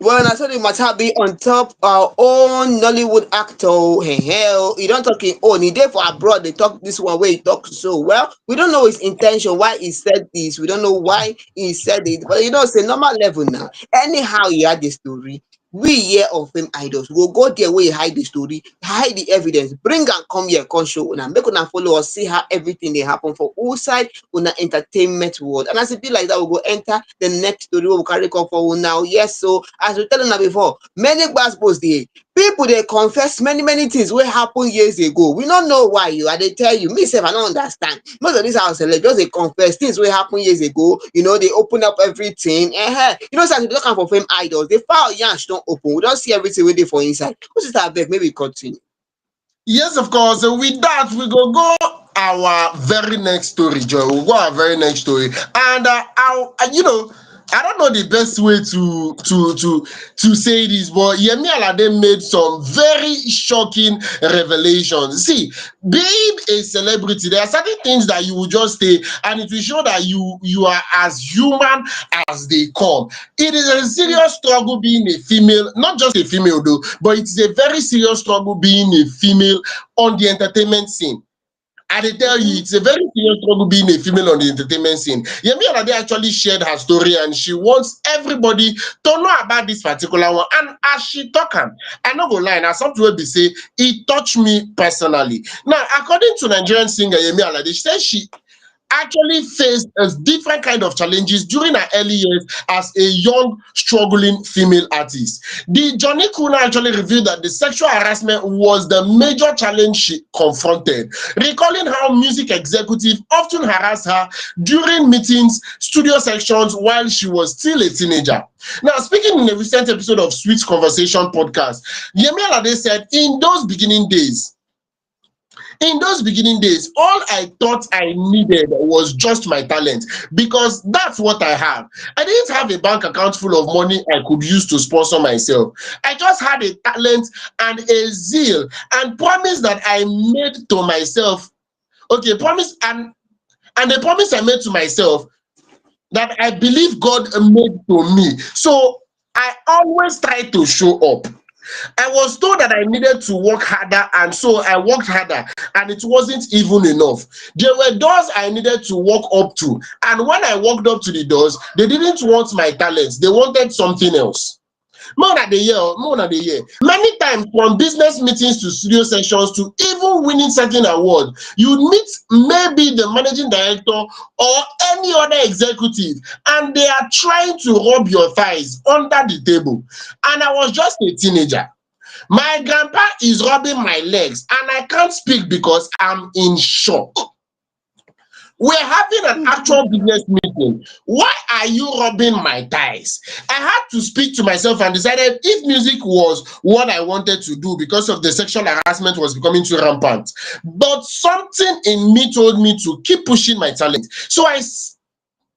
well, I told you matter be on top our own Nollywood actor. Hey, hell, he don't talk in own. He there for abroad. They talk this one way. He talk so well. We don't know his intention, why he said this. We don't know why he said it. But you know, it's a normal level now. Anyhow, he had the story. we here on Fame Idols we go there where you hide the story, hide the evidence, bring and come here, come show una, make una follow us, see how everything dey happen for outside una entertainment world. And as it be like that, we go enter the next story wey we carry come for una now. Yes, so as we tell una before, many gbasgbos dey. People they confess many things wey happen years ago. We don't know why you. I dey tell you, me sef I don't understand. Most of these our celeb just dey confess things wey happen years ago. You know, they open up everything. You know, so as we talk am for Fame Idols, the file yansh don't open. We don't see everything wey dey for inside. What is that, abeg? Maybe continue. Yes, of course. With that, we go our very next story, Joy. We'll go our very next story, and I don't know the best way to say this, but Yemi Alade made some very shocking revelations. See, being a celebrity, there are certain things that you will just say, and it will show that you are as human as they come. It is a serious struggle being a female, not just a female though, but it's a very serious struggle being a female on the entertainment scene. I dey tell you, it's a very serious struggle being a female on the entertainment scene. Yemi Alade actually shared her story, and she wants everybody to know about this particular one. And as she talk am, I no go lie, na something wey be say it touched me personally. Now, according to Nigerian singer Yemi Alade, she said she actually faced a different kind of challenges during her early years as a young, struggling female artist. The Johnny Kuna actually revealed that the sexual harassment was the major challenge she confronted, recalling how music executives often harassed her during meetings, studio sections while she was still a teenager. Now, speaking in a recent episode of Sweet Conversation podcast, Yemi Alade said, in those beginning days, all I thought I needed was just my talent, because that's what I have. I didn't have a bank account full of money I could use to sponsor myself. I just had a talent and a zeal and promise that I made to myself. Okay, promise and the promise I made to myself that I believe God made to me. So I always try to show up. I was told that I needed to work harder, and so I worked harder, and it wasn't even enough. There were doors I needed to walk up to, and when I walked up to the doors, they didn't want my talents, they wanted something else. More than the year. Many times, from business meetings to studio sessions to even winning certain award, you meet maybe the managing director or any other executive, and they are trying to rub your thighs under the table. And I was just a teenager. My grandpa is rubbing my legs, and I can't speak because I'm in shock. We're having an actual business meeting. Why are you rubbing my thighs? I had to speak to myself and decided if music was what I wanted to do because of the sexual harassment was becoming too rampant. But something in me told me to keep pushing my talent. So I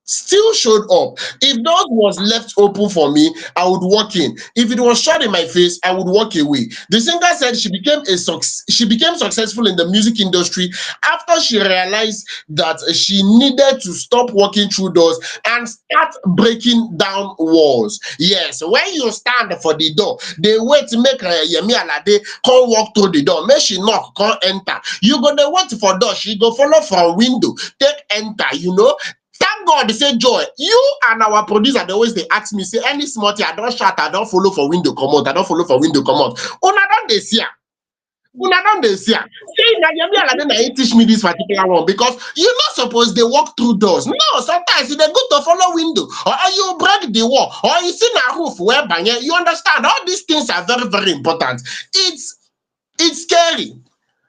still showed up. If doors was left open for me, I would walk in. If it was shut in my face, I would walk away. The singer said she became successful in the music industry after she realized that she needed to stop walking through doors and start breaking down walls. Yes, when you stand for the door, they wait to make Yemi Alade come walk through the door. Make she knock, come enter. You go dey wait for door, she go follow from window, take enter, you know. Thank God, they say Joy. You and our producer, they always they ask me, say any small thing, I don't shout, I don't follow for window come out, I don't follow for window come out. Una don't they see? Una don't they see? See, now Yemi Alade na him teach me this particular one, because you not supposed they walk through doors. No, sometimes they go to follow window, or you break the wall, or you see a roof where banye. You understand? All these things are very important. It's scary.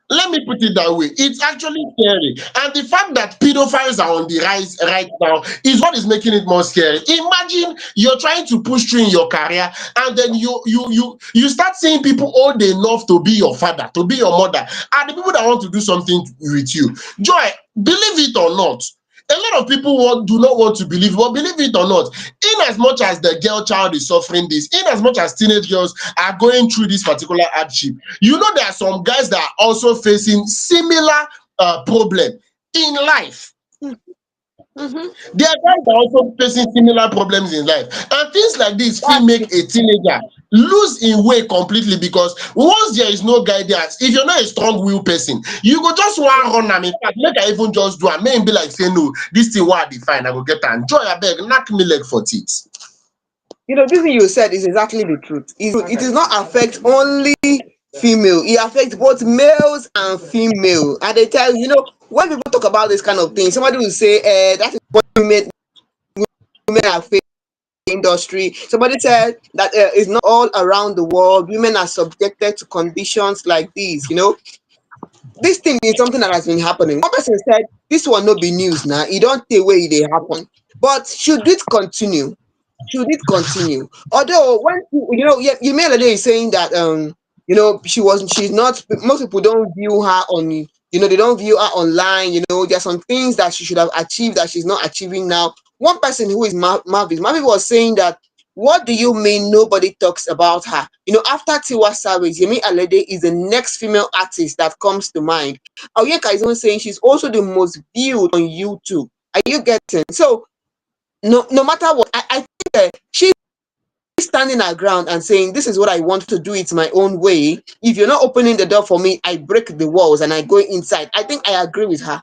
Let me put it that way. It's actually scary. And the fact that pedophiles are on the rise right now is what is making it more scary. Imagine you're trying to push through in your career, and then you start seeing people old enough to be your father, to be your mother, and the people that want to do something with you. Joy, believe it or not, a lot of people do not want to believe, but believe it or not, in as much as the girl child is suffering this, in as much as teenage girls are going through this particular hardship, you know there are some guys that are also facing similar problem in life. Mhm. There are guys that are also facing similar problems in life, and things like this will That's make it. a teenager lose in way completely, because once there is no guidance, if you're not a strong will person, you go just want run am. In fact, make I even just do am, make him be like say no, this thing what I define, I go get am. Joy abeg, knack me leg for teeth. This thing you said is exactly the truth. It is not affect only female. It affects both males and female. And they tell when people talk about this kind of thing, somebody will say, that is what women are facing in the industry. Somebody said that it's not all around the world. Women are subjected to conditions like these. This thing is something that has been happening. One person said this will not be news now. It don't take away they happen. But should it continue? Should it continue? Although when Yemi Alade is saying that she's not, most people don't view her on, they don't view her online. There's some things that she should have achieved that she's not achieving now. One person who is Marvis was saying that, what do you mean nobody talks about her? After Tiwa Savage, Yemi Alade is the next female artist that comes to mind. Oyeka is even saying she's also the most viewed on YouTube. Are you getting? So no matter what, I think she's standing her ground and saying, this is what I want to do it my own way. If you're not opening the door for me, I break the walls and I go inside. I think I agree with her.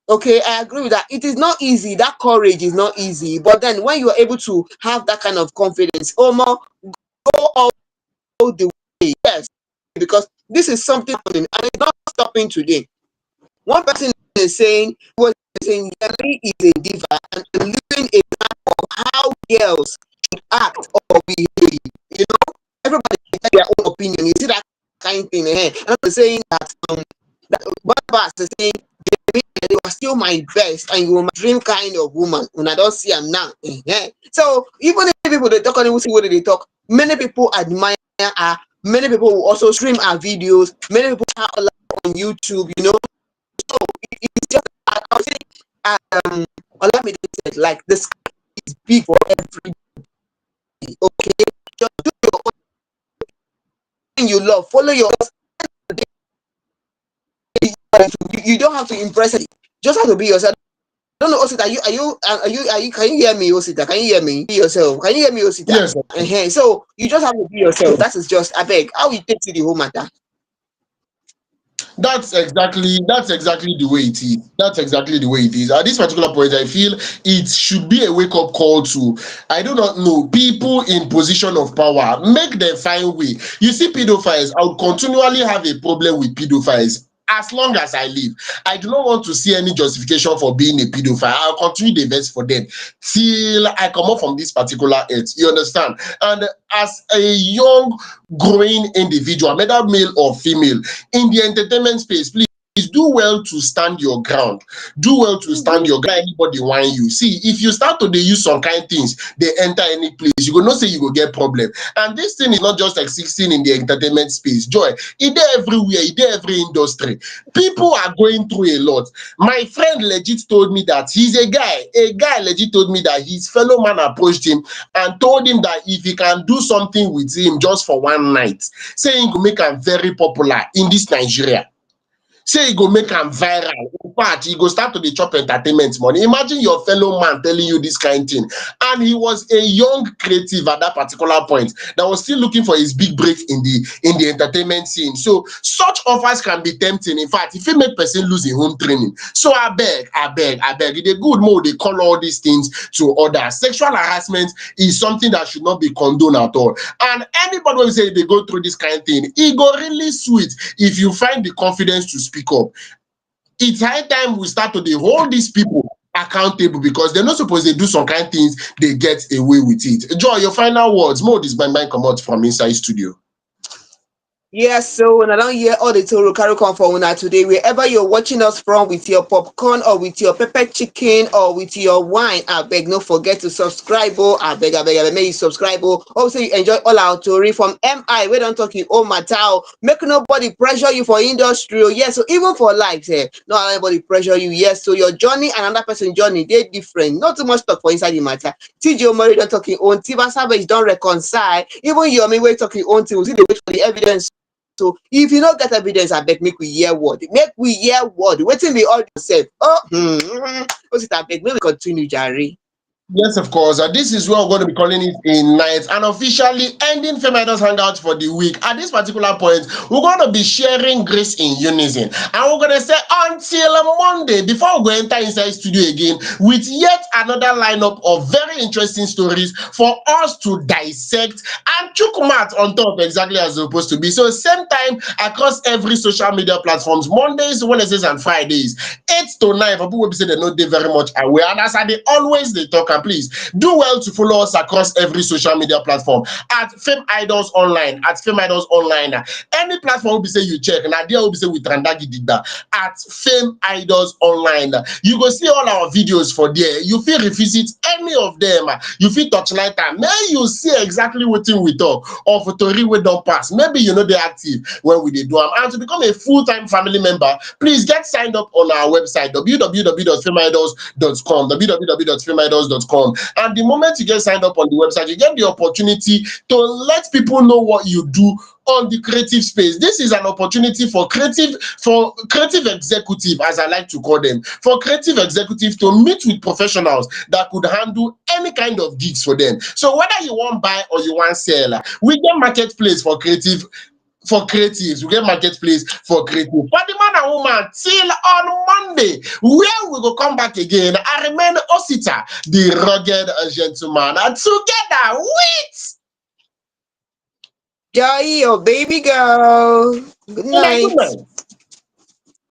Okay, I agree with that. It is not easy. That courage is not easy. But then when you are able to have that kind of confidence, Omo, go all the way. Yes, because this is something happening and it's not stopping today. One person is saying, Yemi is a diva and living a example of how girls should act or behave. Everybody has their own opinion. You see that kind of thing. And I'm saying that one of us is saying, you are still my best and you are my dream kind of woman. When I don't see them now. So even if people they talk and see what they talk, many people admire her. Many people will also stream our videos. Many people are on YouTube. So it's just I would say Olamide said, like, the sky is big for everybody. Okay, just do your own thing you love, follow your own. You don't have to impress it. Just have to be yourself. I don't know, Osita. Can you hear me, Osita? Can you hear me? Be yourself. Can you hear me, Osita? Yes. So you just have to be yourself. That is just, I beg. How you take to the whole matter? That's exactly the way it is. That's exactly the way it is. At this particular point, I feel it should be a wake-up call to, I do not know, people in position of power. Make them find way. You see, pedophiles, I would continually have a problem with pedophiles. As long as I live, I do not want to see any justification for being a pedophile. I'll continue the verse for them till I come up from this particular earth. You understand? And as a young, growing individual, whether male or female, in the entertainment space, please do well to stand your ground. Do well to stand your ground. Anybody want you. See, if you start to use some kind of things, they enter any place, you go not say you go get problem. And this thing is not just existing in the entertainment space. Joy, it there everywhere, it there every industry. People are going through a lot. My friend legit told me that he's a guy legit told me that his fellow man approached him and told him that if he can do something with him just for one night, saying to make him very popular in this Nigeria. Say e go make am viral. In fact, e go start to dey chop entertainment money. Imagine your fellow man telling you this kind thing. And he was a young creative at that particular point that was still looking for his big break in the entertainment scene. So such offers can be tempting. In fact, if you make person lose im home training. So abeg, e dey good more dey call all these things to order. Sexual harassment is something that should not be condoned at all. And anybody wey say they go through this kind of thing, e go really sweet if you find the confidence to speak up. It's high time we start to hold these people accountable because they're not supposed to do some kind of things, they get away with it. Joy, your final words. More this bang come out from inside studio. Yes, so when I don't hear all the Toro carry come for una today, wherever you're watching us from, with your popcorn or with your pepper chicken or with your wine, I beg, don't forget to subscribe. Oh, I beg, make you subscribe. Oh, also you enjoy all our Tori from M.I. We don't talk you oh Matao. Make nobody pressure you for industry. Oh, yes, so even for life, not anybody pressure you. Yes, so your journey and another person journey, they're different. Not too much talk for inside the matter. TJ Omori don't talk your own. Tiwa Savage don't reconcile. Even Yomi we talk your own. See, they wait for the evidence. So if you don't get evidence, I beg make we hear word. Make we hear word. Waiting the all yourself. What's it I beg? Maybe continue, Jerry. Yes, of course. This is what we're going to be calling it a night and officially ending FameIdols Hangout for the week. At this particular point, we're going to be sharing grace in unison. And we're going to say until Monday, before we go enter inside studio again, with yet another lineup of very interesting stories for us to dissect and chukumat on top exactly as it's supposed to be. So same time across every social media platforms, Mondays, Wednesdays, and Fridays, 8 to 9. For people who say they know they very much aware. And as I they always they talk, and please do well to follow us across every social media platform at Fame Idols Online, at Fame Idols Online. Any platform will be say you check, and idea will be say with Randagi Digba at Fame Idols Online. You go see all our videos for there. You feel revisit any of them. You feel touch light time. May you see exactly what we talk or for Tori we don't pass. Maybe you know they active when we do them. And to become a full-time family member, please get signed up on our website www.fameidols.com, www.fameidols.com. And the moment you get signed up on the website, you get the opportunity to let people know what you do on the creative space. This is an opportunity for creative executive, as I like to call them, for creative executive to meet with professionals that could handle any kind of gigs for them. So whether you want buy or you want sell, we get marketplace for creatives, we get marketplace for creative. But the man and woman till on Monday, where we go come back again, I remain Osita, the rugged gentleman, and together with Joy, your baby girl. Good good night. night.